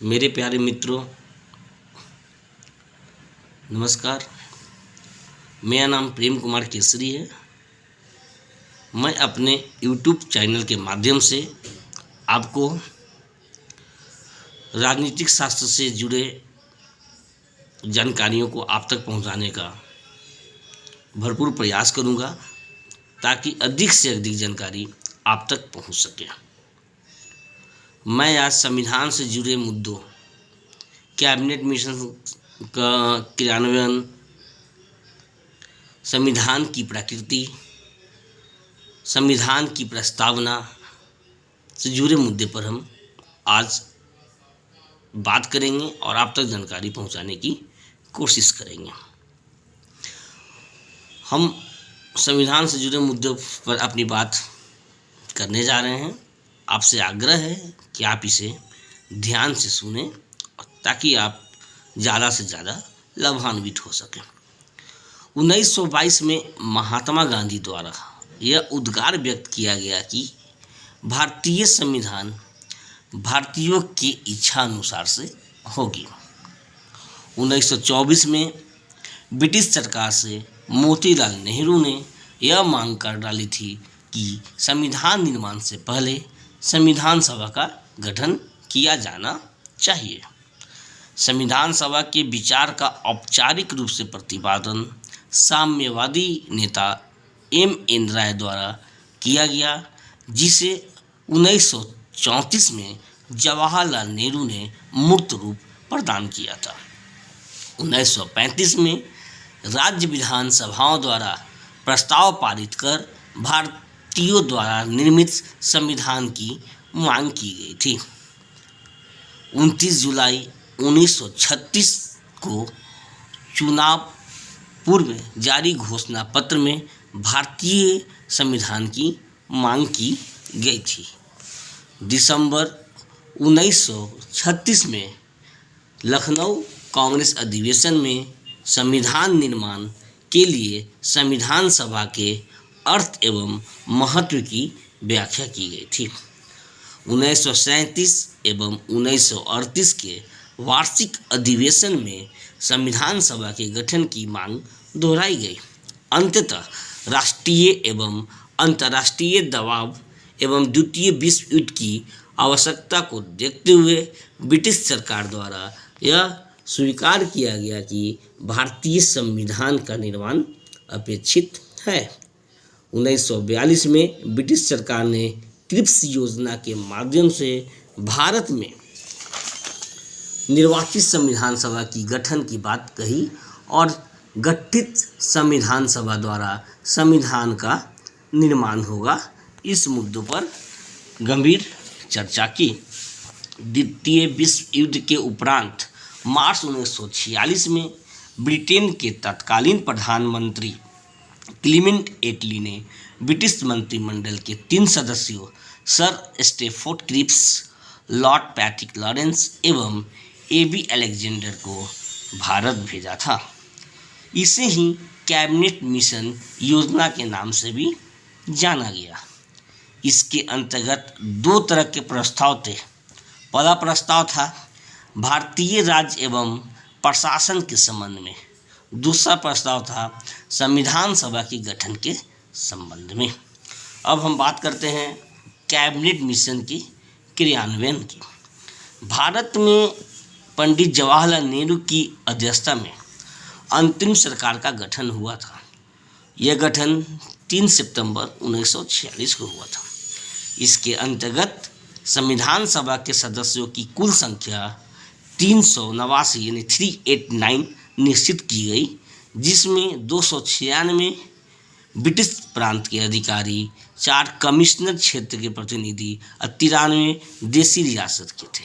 मेरे प्यारे मित्रों, नमस्कार। मेरा नाम प्रेम कुमार केसरी है। मैं अपने YouTube चैनल के माध्यम से आपको राजनीतिक शास्त्र से जुड़े जानकारियों को आप तक पहुंचाने का भरपूर प्रयास करूंगा ताकि अधिक से अधिक जानकारी आप तक पहुंच सके। मैं आज संविधान से जुड़े मुद्दों, कैबिनेट मिशन का क्रियान्वयन, संविधान की प्रकृति, संविधान की प्रस्तावना से जुड़े मुद्दे पर हम आज बात करेंगे और आप तक जानकारी पहुंचाने की कोशिश करेंगे। हम संविधान से जुड़े मुद्दों पर अपनी बात करने जा रहे हैं। आपसे आग्रह है कि आप इसे ध्यान से सुनें ताकि आप ज़्यादा से ज़्यादा लाभान्वित हो सकें। 1922 में महात्मा गांधी द्वारा यह उद्गार व्यक्त किया गया कि भारतीय संविधान भारतीयों की इच्छा अनुसार से होगी। 1924 में ब्रिटिश सरकार से मोतीलाल नेहरू ने यह मांग कर डाली थी कि संविधान निर्माण से पहले संविधान सभा का गठन किया जाना चाहिए। संविधान सभा के विचार का औपचारिक रूप से प्रतिपादन साम्यवादी नेता M.N. राय द्वारा किया गया, जिसे 1934 में जवाहरलाल नेहरू ने मूर्त रूप प्रदान किया था। 1935 में राज्य विधानसभाओं द्वारा प्रस्ताव पारित कर भारतीयों द्वारा निर्मित संविधान की मांग की गई थी। 29 जुलाई 1936 को चुनाव पूर्व जारी घोषणा पत्र में भारतीय संविधान की मांग की गई थी। दिसंबर 1936 में लखनऊ कांग्रेस अधिवेशन में संविधान निर्माण के लिए संविधान सभा के अर्थ एवं महत्व की व्याख्या की गई थी। 1937 एवं 1938 के वार्षिक अधिवेशन में संविधान सभा के गठन की मांग दोहराई गई। अंततः राष्ट्रीय एवं अंतर्राष्ट्रीय दबाव एवं द्वितीय विश्व युद्ध की आवश्यकता को देखते हुए ब्रिटिश सरकार द्वारा यह स्वीकार किया गया कि भारतीय संविधान का निर्माण अपेक्षित है। 1942 में ब्रिटिश सरकार ने क्रिप्स योजना के माध्यम से भारत में निर्वाचित संविधान सभा की गठन की बात कही और गठित संविधान सभा द्वारा संविधान का निर्माण होगा। इस मुद्दों पर गंभीर चर्चा की। द्वितीय विश्व युद्ध के उपरांत मार्च 1946 में ब्रिटेन के तत्कालीन प्रधानमंत्री क्लीमेंट एटली ने ब्रिटिश मंत्रिमंडल के 3 सदस्यों sir Stafford Cripps, Lord Patrick Lawrence एवं A.B. अलेक्जेंडर को भारत भेजा था। इसे ही कैबिनेट मिशन योजना के नाम से भी जाना गया। इसके अंतर्गत 2 तरह के प्रस्ताव थे। पहला प्रस्ताव था भारतीय राज्य एवं प्रशासन के संबंध में। दूसरा प्रस्ताव था संविधान सभा के गठन के संबंध में। अब हम बात करते हैं कैबिनेट मिशन के क्रियान्वयन की। भारत में पंडित जवाहरलाल नेहरू की अध्यक्षता में अंतरिम सरकार का गठन हुआ था। यह गठन 3 सितंबर 1946 को हुआ था। इसके अंतर्गत संविधान सभा के सदस्यों की कुल संख्या 389 यानी 389 निश्चित की गई, जिसमें 296 ब्रिटिश प्रांत के अधिकारी, 4 कमिश्नर क्षेत्र के प्रतिनिधि और 93 देसी रियासत के थे।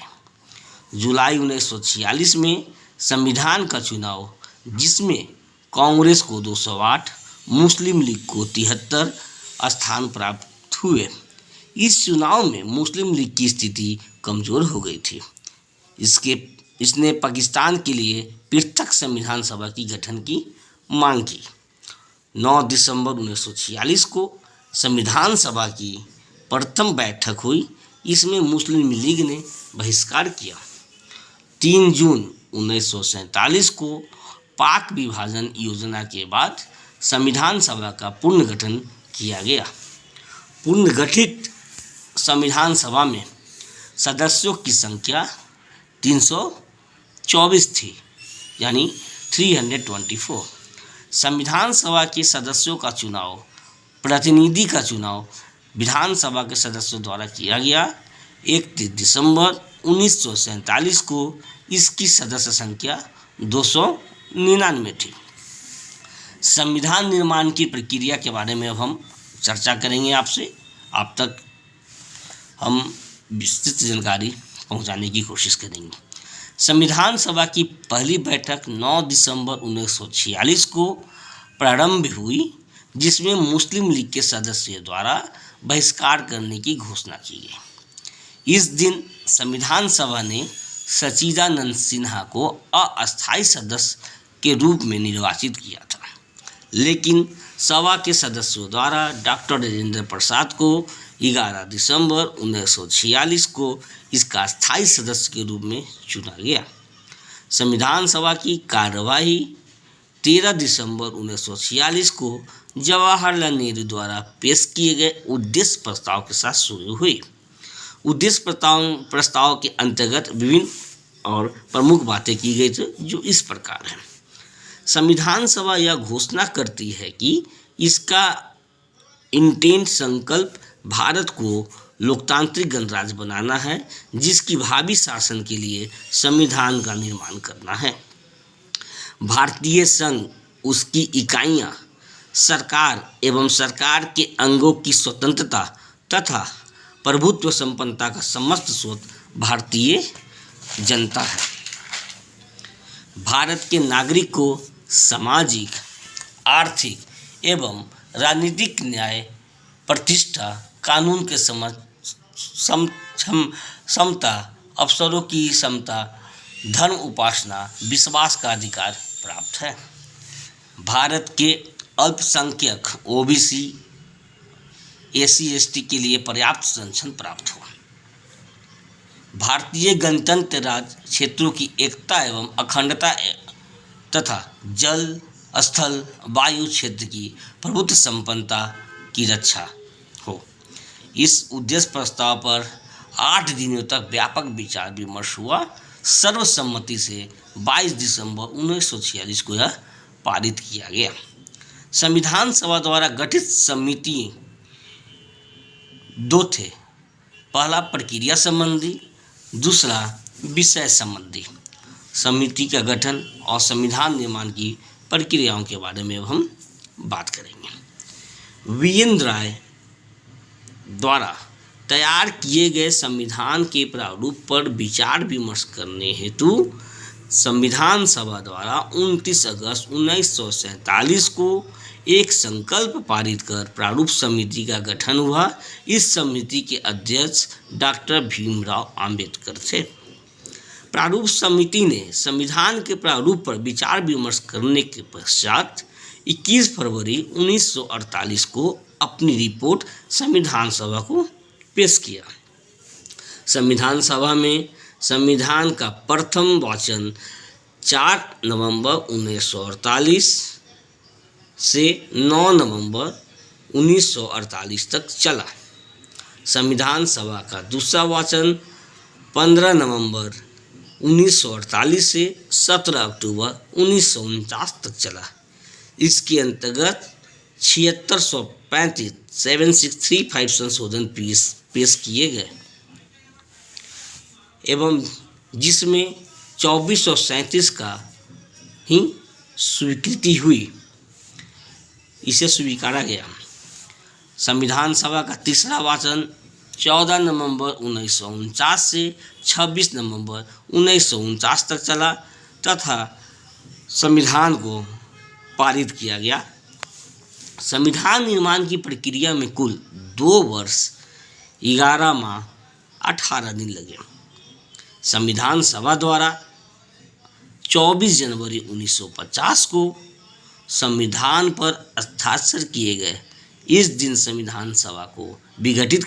जुलाई 1946 में संविधान का चुनाव, जिसमें कांग्रेस को 208, मुस्लिम लीग को 73 स्थान प्राप्त हुए। इस चुनाव में मुस्लिम लीग की स्थिति कमज़ोर हो गई थी। इसने पाकिस्तान के लिए पृथक संविधान सभा की गठन की मांग की। 9 दिसंबर 1946 को संविधान सभा की प्रथम बैठक हुई। इसमें मुस्लिम लीग ने बहिष्कार किया। 3 जून 1947 को पाक विभाजन योजना के बाद संविधान सभा का पुनर्गठन किया गया। पुनर्गठित संविधान सभा में सदस्यों की संख्या 324 थी, यानी 324। संविधान सभा के सदस्यों का चुनाव, प्रतिनिधि का चुनाव विधानसभा के सदस्यों द्वारा किया गया। 31 दिसंबर 1947 को इसकी सदस्य संख्या 299 थी। संविधान निर्माण की प्रक्रिया के बारे में अब हम चर्चा करेंगे आपसे। आप तक हम विस्तृत जानकारी पहुंचाने की कोशिश करेंगे। संविधान सभा की पहली बैठक 9 दिसंबर 1946 को प्रारंभ हुई, जिसमें मुस्लिम लीग के सदस्यों द्वारा बहिष्कार करने की घोषणा की गई। इस दिन संविधान सभा ने सच्चिदानंद सिन्हा को अस्थायी सदस्य के रूप में निर्वाचित किया था, लेकिन सभा के सदस्यों द्वारा डॉक्टर राजेंद्र प्रसाद को 11 दिसंबर 1946 को इसका स्थायी सदस्य के रूप में चुना गया। संविधान सभा की कार्यवाही 13 दिसंबर 1946 को जवाहरलाल नेहरू द्वारा पेश किए गए उद्देश्य प्रस्ताव के साथ शुरू हुई। उद्देश्य प्रस्ताव के अंतर्गत विभिन्न और प्रमुख बातें की गई थी, जो इस प्रकार हैं। संविधान सभा यह घोषणा करती है कि इसका इंटेंट संकल्प भारत को लोकतांत्रिक गणराज्य बनाना है, जिसकी भावी शासन के लिए संविधान का निर्माण करना है। भारतीय संघ, उसकी इकाइयां, सरकार एवं सरकार के अंगों की स्वतंत्रता तथा प्रभुत्व संपन्नता का समस्त स्रोत भारतीय जनता है। भारत के नागरिक को सामाजिक, आर्थिक एवं राजनीतिक न्याय, प्रतिष्ठा, कानून के समता, अवसरों की समता, धर्म उपासना, विश्वास का अधिकार प्राप्त है। भारत के अल्पसंख्यक ओबीसी, एससी, एसटी के लिए पर्याप्त संरक्षण प्राप्त हो। भारतीय गणतंत्र राज्य क्षेत्रों की एकता एवं अखंडता तथा जल, स्थल, वायु क्षेत्र की प्रभुत्व संपन्नता की रक्षा हो। इस उद्देश्य प्रस्ताव पर 8 दिनों तक व्यापक विचार विमर्श हुआ। सर्वसम्मति से 22 दिसंबर 1946 को यह पारित किया गया। संविधान सभा द्वारा गठित समिति 2 थे। पहला प्रक्रिया संबंधी, दूसरा विषय संबंधी। समिति का गठन और संविधान निर्माण की प्रक्रियाओं के बारे में हम बात करेंगे। वीरेंद्र राय द्वारा तैयार किए गए संविधान के प्रारूप पर विचार विमर्श करने हेतु संविधान सभा द्वारा 29 अगस्त 1947 को एक संकल्प पारित कर प्रारूप समिति का गठन हुआ। इस समिति के अध्यक्ष डॉक्टर भीमराव अंबेडकर थे। प्रारूप समिति ने संविधान के प्रारूप पर विचार विमर्श करने के पश्चात 21 फरवरी 1948 को अपनी रिपोर्ट संविधान सभा को पेश किया। संविधान सभा में संविधान का प्रथम वाचन 4 नवंबर 1948 से 9 नवंबर 1948 तक चला। संविधान सभा का दूसरा वाचन 15 नवंबर 1948 से 17 अक्टूबर 1949 तक चला। इसके अंतर्गत 7635 संशोधन पेश किए गए एवं जिसमें 2437 का ही स्वीकृति हुई, इसे स्वीकारा गया। संविधान सभा का तीसरा वाचन 14 नवंबर 1949 से 26 नवंबर 1949 तक चला तथा संविधान को पारित किया गया। संविधान निर्माण की प्रक्रिया में कुल 2 वर्ष 11 माह 18 दिन लगे। संविधान सभा द्वारा 24 जनवरी 1950 को संविधान पर हस्ताक्षर किए गए। इस दिन संविधान सभा को विघटित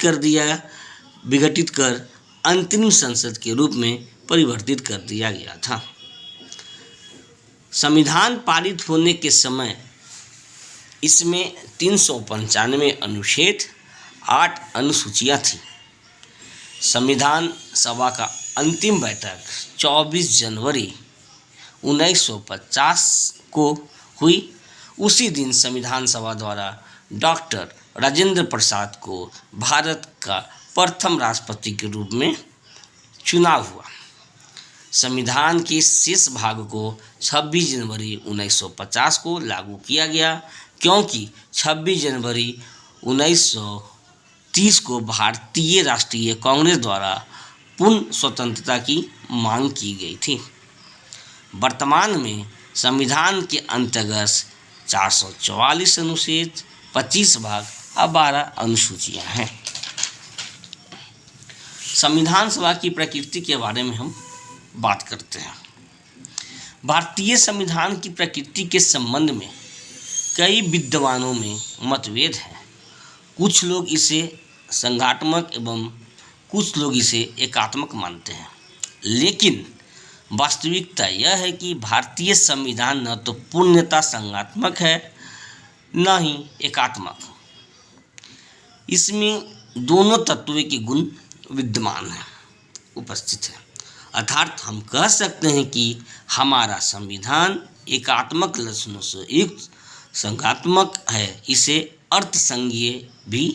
कर अंतरिम संसद के रूप में परिवर्तित कर दिया गया था। संविधान पारित होने के समय इसमें 395 अनुच्छेद, 8 अनुसूचियां थीं। संविधान सभा का अंतिम बैठक 24 जनवरी 1950 को हुई। उसी दिन संविधान सभा द्वारा डॉक्टर राजेंद्र प्रसाद को भारत का प्रथम राष्ट्रपति के रूप में चुनाव हुआ। संविधान के शेष भाग को 26 जनवरी 1950 को लागू किया गया, क्योंकि 26 जनवरी 1930 को भारतीय राष्ट्रीय कांग्रेस द्वारा पूर्ण स्वतंत्रता की मांग की गई थी। वर्तमान में संविधान के अंतर्गत 444 अनुच्छेद, 25 भाग और 12 अनुसूचियां हैं। संविधान सभा की प्रकृति के बारे में हम बात करते हैं। भारतीय संविधान की प्रकृति के संबंध में कई विद्वानों में मतभेद है। कुछ लोग इसे संघात्मक एवं कुछ लोग इसे एकात्मक मानते हैं, लेकिन वास्तविकता यह है कि भारतीय संविधान न तो पूर्णतः संघात्मक है न ही एकात्मक। इसमें दोनों तत्वों के गुण विद्यमान हैं, उपस्थित है। अर्थात हम कह सकते हैं कि हमारा संविधान एकात्मक लक्षणों से युक्त संघात्मक है। इसे अर्थसंघीय भी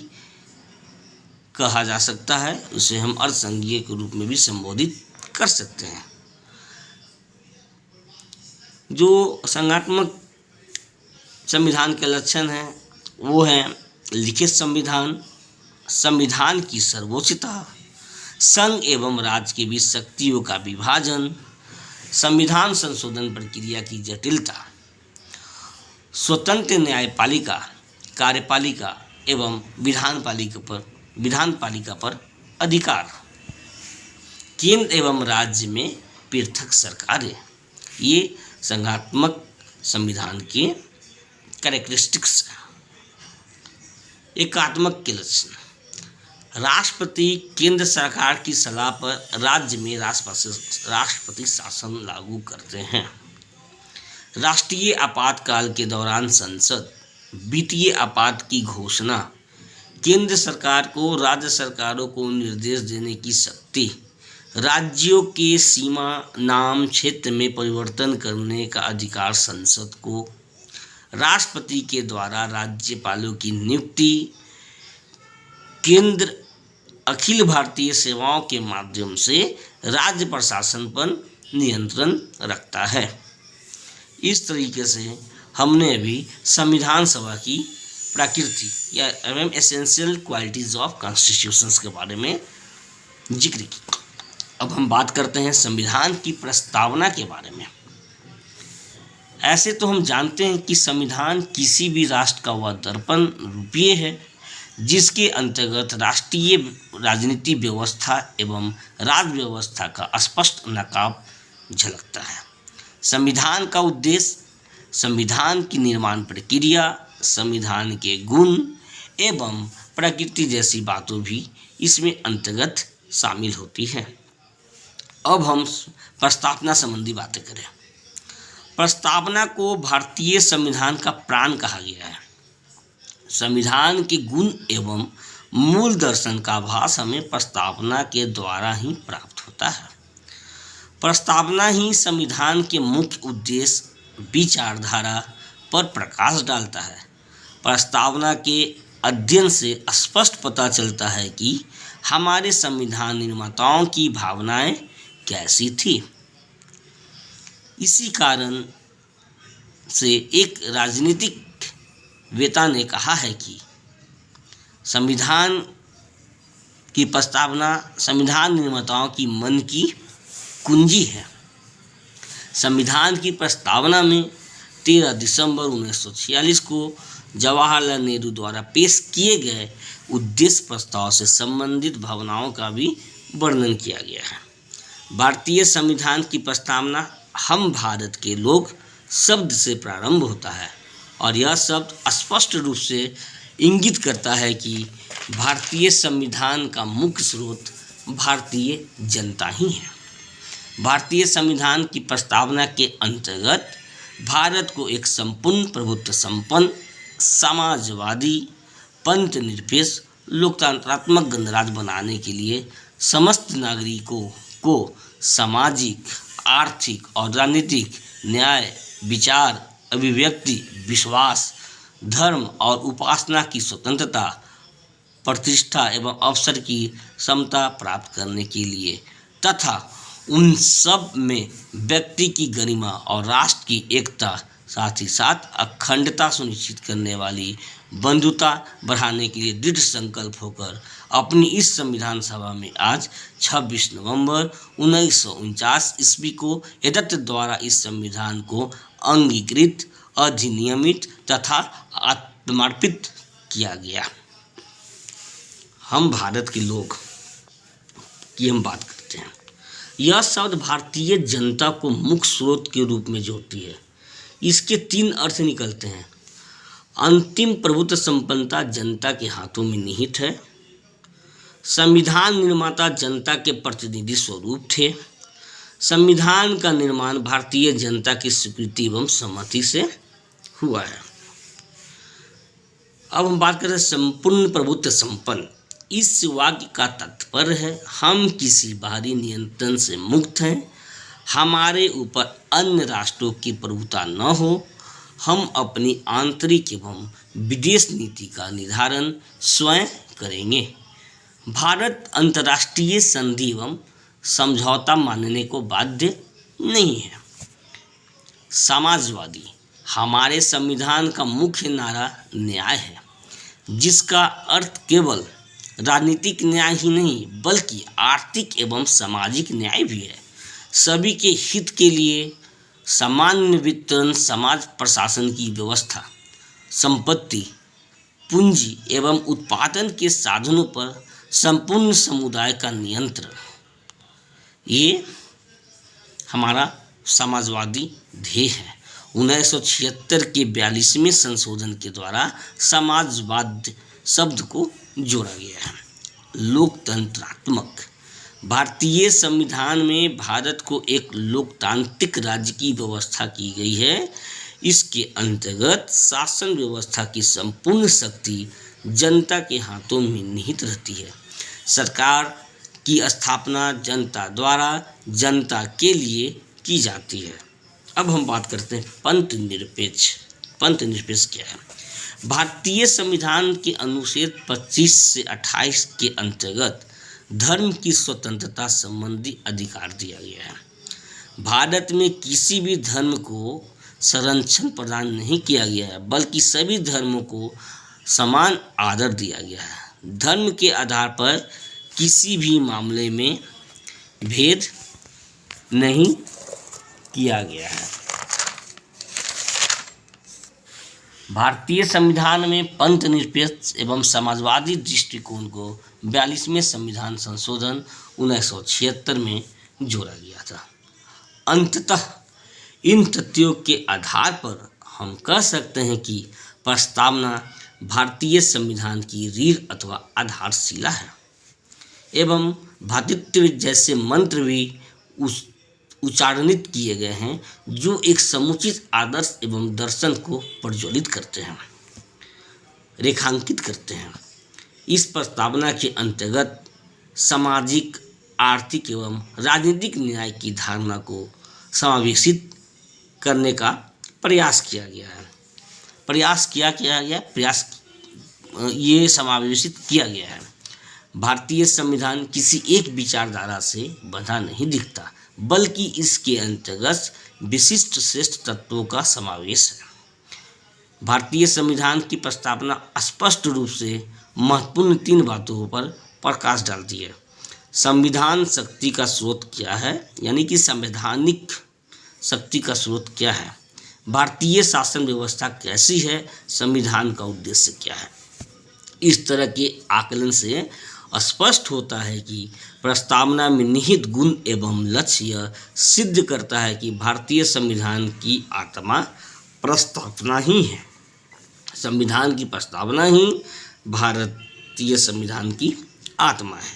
कहा जा सकता है, उसे हम अर्थसंघीय के रूप में भी संबोधित कर सकते हैं। जो संघात्मक संविधान के लक्षण हैं वो हैं लिखित संविधान, संविधान की सर्वोच्चता, संघ एवं राज्य के बीच शक्तियों का विभाजन, संविधान संशोधन प्रक्रिया की जटिलता, स्वतंत्र न्यायपालिका, कार्यपालिका एवं विधानपालिका पर अधिकार, केंद्र एवं राज्य में पृथक सरकारें, ये संघात्मक संविधान के कैरेक्टरिस्टिक्स। एकात्मक के लक्षण, राष्ट्रपति केंद्र सरकार की सलाह पर राज्य में राष्ट्रपति शासन लागू करते हैं। राष्ट्रीय आपातकाल के दौरान संसद वित्तीय आपात की घोषणा, केंद्र सरकार को राज्य सरकारों को निर्देश देने की शक्ति, राज्यों के सीमा नाम क्षेत्र में परिवर्तन करने का अधिकार संसद को, राष्ट्रपति के द्वारा राज्यपालों की नियुक्ति, केंद्र अखिल भारतीय सेवाओं के माध्यम से राज्य प्रशासन पर नियंत्रण रखता है। इस तरीके से हमने अभी संविधान सभा की प्रकृति या एसेंशियल क्वालिटीज ऑफ कॉन्स्टिट्यूशंस के बारे में जिक्र की। अब हम बात करते हैं संविधान की प्रस्तावना के बारे में। ऐसे तो हम जानते हैं कि संविधान किसी भी राष्ट्र का वह दर्पण रूपीय है जिसके अंतर्गत राष्ट्रीय राजनीति व्यवस्था एवं राज्य व्यवस्था का स्पष्ट नकाब झलकता है। संविधान का उद्देश्य, संविधान की निर्माण प्रक्रिया, संविधान के गुण एवं प्रकृति जैसी बातों भी इसमें अंतर्गत शामिल होती हैं। अब हम प्रस्तावना संबंधी बातें करें। प्रस्तावना को भारतीय संविधान का प्राण कहा गया है। संविधान के गुण एवं मूल दर्शन का आभास हमें प्रस्तावना के द्वारा ही प्राप्त होता है। प्रस्तावना ही संविधान के मुख्य उद्देश्य, विचारधारा पर प्रकाश डालता है। प्रस्तावना के अध्ययन से स्पष्ट पता चलता है कि हमारे संविधान निर्माताओं की भावनाएं कैसी थी। इसी कारण से एक राजनीतिक वेता ने कहा है कि संविधान की प्रस्तावना संविधान निर्माताओं की मन की कुंजी है। संविधान की प्रस्तावना में 13 दिसंबर 1946 को जवाहरलाल नेहरू द्वारा पेश किए गए उद्देश्य प्रस्ताव से संबंधित भावनाओं का भी वर्णन किया गया है। भारतीय संविधान की प्रस्तावना हम भारत के लोग शब्द से प्रारंभ होता है और यह शब्द स्पष्ट रूप से इंगित करता है कि भारतीय संविधान का मुख्य स्रोत भारतीय जनता ही है। भारतीय संविधान की प्रस्तावना के अंतर्गत भारत को एक संपूर्ण प्रभुत्व संपन्न समाजवादी पंथ निरपेक्ष लोकतंत्रात्मक गणराज्य बनाने के लिए समस्त नागरिकों को सामाजिक, आर्थिक और राजनीतिक न्याय, विचार, अभिव्यक्ति, विश्वास, धर्म और उपासना की स्वतंत्रता, प्रतिष्ठा एवं अवसर की समता प्राप्त करने के लिए तथा उन सब में व्यक्ति की गरिमा और राष्ट्र की एकता, साथ ही साथ अखंडता सुनिश्चित करने वाली बंधुता बढ़ाने के लिए दृढ़ संकल्प होकर अपनी इस संविधान सभा में आज 26 नवंबर 1949 ईस्वी को एतत् द्वारा इस संविधान को अंगीकृत, अधिनियमित तथा आत्मार्पित किया गया। हम भारत के लोग की हम बात करते हैं। यह शब्द भारतीय जनता को मुख्य स्रोत के रूप में जोड़ती है। इसके 3 अर्थ निकलते हैं। अंतिम प्रभुत्व संपन्नता जनता के हाथों में निहित है। संविधान निर्माता जनता के प्रतिनिधि स्वरूप थे। संविधान का निर्माण भारतीय जनता की स्वीकृति एवं सहमति से हुआ है। अब हम बात करें संपूर्ण प्रभुत्व संपन्न। इस वाक्य का तात्पर्य है हम किसी बाहरी नियंत्रण से मुक्त हैं, हमारे ऊपर अन्य राष्ट्रों की प्रभुता न हो, हम अपनी आंतरिक एवं विदेश नीति का निर्धारण स्वयं करेंगे। भारत अंतर्राष्ट्रीय संधि एवं समझौता मानने को बाध्य नहीं है। समाजवादी। हमारे संविधान का मुख्य नारा न्याय है, जिसका अर्थ केवल राजनीतिक न्याय ही नहीं बल्कि आर्थिक एवं सामाजिक न्याय भी है। सभी के हित के लिए सामान्य वितरण, समाज प्रशासन की व्यवस्था, संपत्ति, पूंजी एवं उत्पादन के साधनों पर संपूर्ण समुदाय का नियंत्रण, ये हमारा समाजवादी ध्येय है। 1976 के 42वें संशोधन के द्वारा समाजवाद शब्द को जोड़ा गया है। लोकतंत्रात्मक। भारतीय संविधान में भारत को एक लोकतांत्रिक राज्य की व्यवस्था की गई है। इसके अंतर्गत शासन व्यवस्था की संपूर्ण शक्ति जनता के हाथों में निहित रहती है। सरकार की स्थापना जनता द्वारा जनता के लिए की जाती है। अब हम बात करते हैं पंथ निरपेक्ष। पंथ निरपेक्ष क्या है? भारतीय संविधान के अनुच्छेद 25 से 28 के अंतर्गत धर्म की स्वतंत्रता संबंधी अधिकार दिया गया है। भारत में किसी भी धर्म को संरक्षण प्रदान नहीं किया गया है, बल्कि सभी धर्मों को समान आदर दिया गया है। धर्म के आधार पर किसी भी मामले में भेद नहीं किया गया है। भारतीय संविधान में पंथ निरपेक्ष एवं समाजवादी दृष्टिकोण को 42वें संविधान संशोधन 1976 में जोड़ा गया था। अंततः इन तथ्यों के आधार पर हम कह सकते हैं कि प्रस्तावना भारतीय संविधान की रीढ़ अथवा आधारशिला है एवं भ्रातृत्व जैसे मंत्र भी उच्चारणित किए गए हैं, जो एक समुचित आदर्श एवं दर्शन को प्रज्वलित करते हैं, रेखांकित करते हैं। इस प्रस्तावना के अंतर्गत सामाजिक, आर्थिक एवं राजनीतिक न्याय की धारणा को समावेशित करने का प्रयास किया गया है। ये समावेशित किया गया है। भारतीय संविधान किसी एक विचारधारा से बंधा नहीं दिखता, बल्कि इसके अंतर्गत विशिष्ट श्रेष्ठ तत्वों का समावेश है। भारतीय संविधान की प्रस्तावना स्पष्ट रूप से महत्वपूर्ण 3 बातों पर प्रकाश डालती है। संविधान शक्ति का स्रोत क्या है, यानी कि संवैधानिक शक्ति का स्रोत क्या है, भारतीय शासन व्यवस्था कैसी है, संविधान का उद्देश्य क्या है। इस तरह के आकलन से स्पष्ट होता है कि प्रस्तावना में निहित गुण एवं लक्ष्य यह सिद्ध करता है कि भारतीय संविधान की आत्मा प्रस्तावना ही है। संविधान की प्रस्तावना ही भारतीय संविधान की आत्मा है।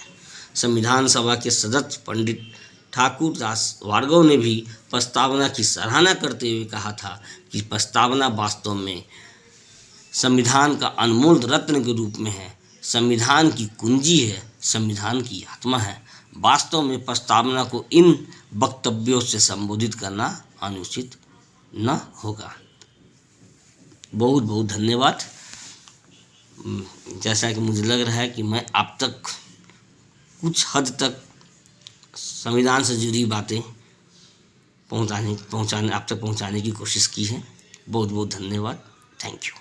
संविधान सभा के सदस्य पंडित ठाकुर दास भार्गव ने भी प्रस्तावना की सराहना करते हुए कहा था कि प्रस्तावना वास्तव में संविधान का अनमोल रत्न के रूप में है, संविधान की कुंजी है, संविधान की आत्मा है। वास्तव में प्रस्तावना को इन वक्तव्यों से संबोधित करना अनुचित न होगा। बहुत बहुत धन्यवाद। जैसा कि मुझे लग रहा है कि मैं आप तक कुछ हद तक संविधान से जुड़ी बातें आप तक पहुंचाने की कोशिश की है। बहुत बहुत धन्यवाद। Thank you.